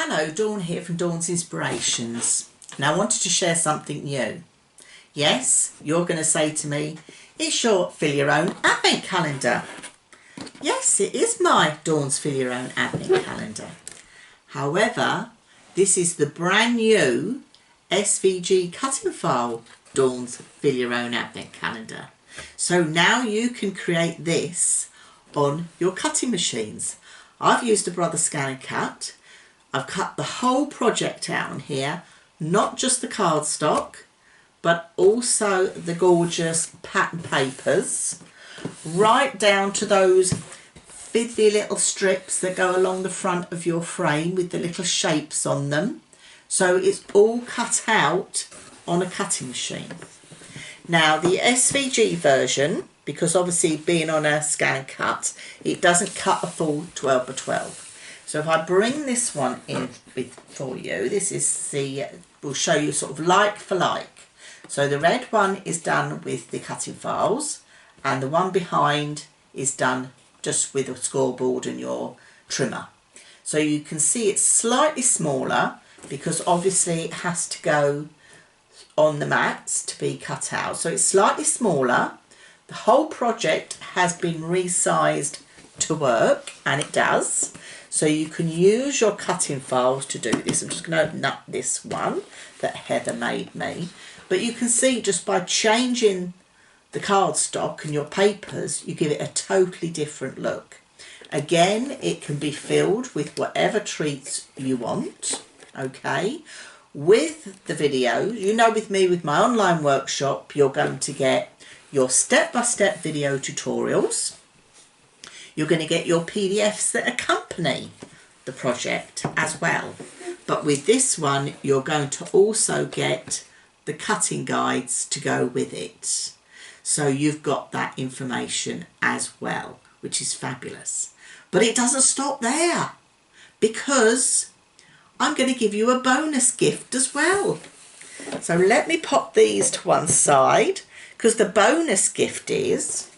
Hello, Dawn here from Dawn's Inspirations. Now I wanted to share something new. Yes, you're going to say to me, it's your Fill Your Own Advent Calendar. Yes, it is my Dawn's Fill Your Own Advent Calendar. However, this is the brand new SVG Cutting File Dawn's Fill Your Own Advent Calendar. So now you can create this on your cutting machines. I've used a Brother Scan and Cut. I've cut the whole project out on here, not just the cardstock, but also the gorgeous pattern papers, right down to those fiddly little strips that go along the front of your frame with the little shapes on them. So it's all cut out on a cutting machine. Now the SVG version, because obviously being on a scan and cut, it doesn't cut a full 12 by 12. So if I bring this one in for you, this is we'll show you sort of like for like. So the red one is done with the cutting files, and the one behind is done just with a scoreboard and your trimmer. So you can see it's slightly smaller because obviously it has to go on the mats to be cut out. So it's slightly smaller. The whole project has been resized to work, and it does. So you can use your cutting files to do this. I'm just going to open up this one that Heather made me. But you can see just by changing the cardstock and your papers, you give it a totally different look. Again, it can be filled with whatever treats you want, okay? With the videos, you know, with me, with my online workshop, you're going to get your step-by-step video tutorials. You're going to get your PDFs that accompany the project as well. But with this one, you're going to also get the cutting guides to go with it. So you've got that information as well, which is fabulous. But it doesn't stop there, because I'm going to give you a bonus gift as well. So let me pop these to one side, because the bonus gift is,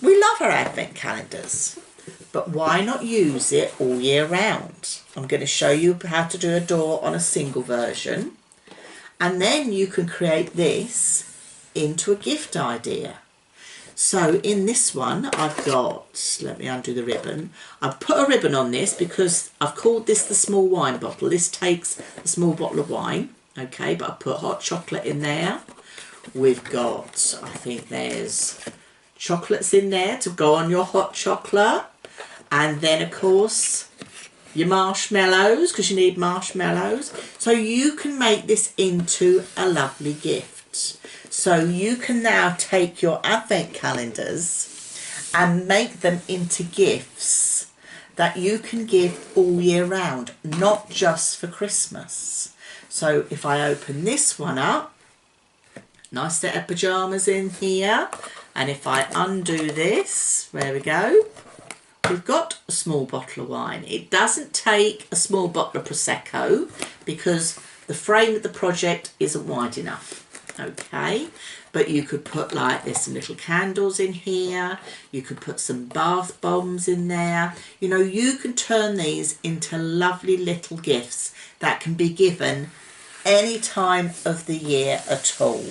we love our advent calendars, but why not use it all year round? I'm going to show you how to do a door on a single version, and then you can create this into a gift idea. So in this one I've got, let me undo the ribbon, I've put a ribbon on this because I've called this the small wine bottle. This takes a small bottle of wine, okay, but I've put hot chocolate in there. We've got, I think there's chocolates in there to go on your hot chocolate, and then of course your marshmallows, because you need marshmallows. So you can make this into a lovely gift. So you can now take your advent calendars and make them into gifts that you can give all year round, not just for Christmas. So if I open this one up, nice set of pyjamas in here, and if I undo this, there we go, we've got a small bottle of wine. It doesn't take a small bottle of Prosecco because the frame of the project isn't wide enough, okay? But you could put, like, there's some little candles in here, you could put some bath bombs in there. You know, you can turn these into lovely little gifts that can be given any time of the year at all.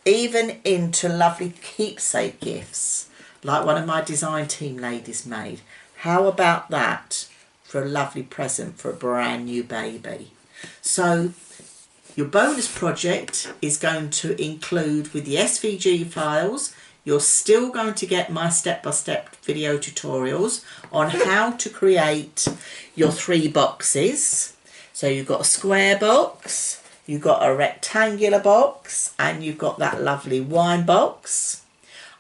Even into lovely keepsake gifts, like one of my design team ladies made. How about that for a lovely present for a brand new baby? So your bonus project is going to include, with the SVG files, you're still going to get my step-by-step video tutorials on how to create your 3 boxes. So you've got a square box, you've got a rectangular box, and you've got that lovely wine box.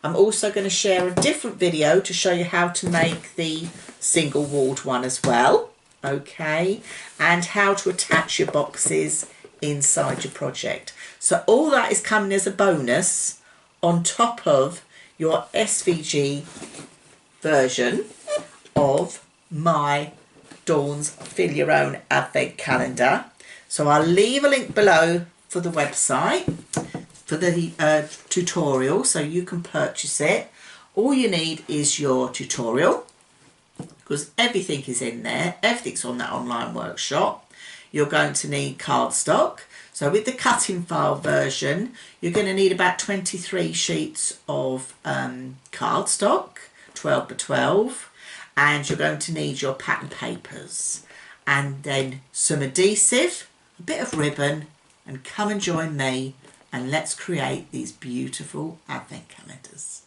I'm also going to share a different video to show you how to make the single walled one as well, okay, and how to attach your boxes inside your project. So all that is coming as a bonus on top of your SVG version of my Dawn's Fill Your Own Advent Calendar. So I'll leave a link below for the website, for the tutorial, so you can purchase it. All you need is your tutorial, because everything is in there. Everything's on that online workshop. You're going to need cardstock. So with the cutting file version, you're going to need about 23 sheets of cardstock, 12 by 12, and you're going to need your pattern papers, and then some adhesive, a bit of ribbon, and come and join me and let's create these beautiful advent calendars.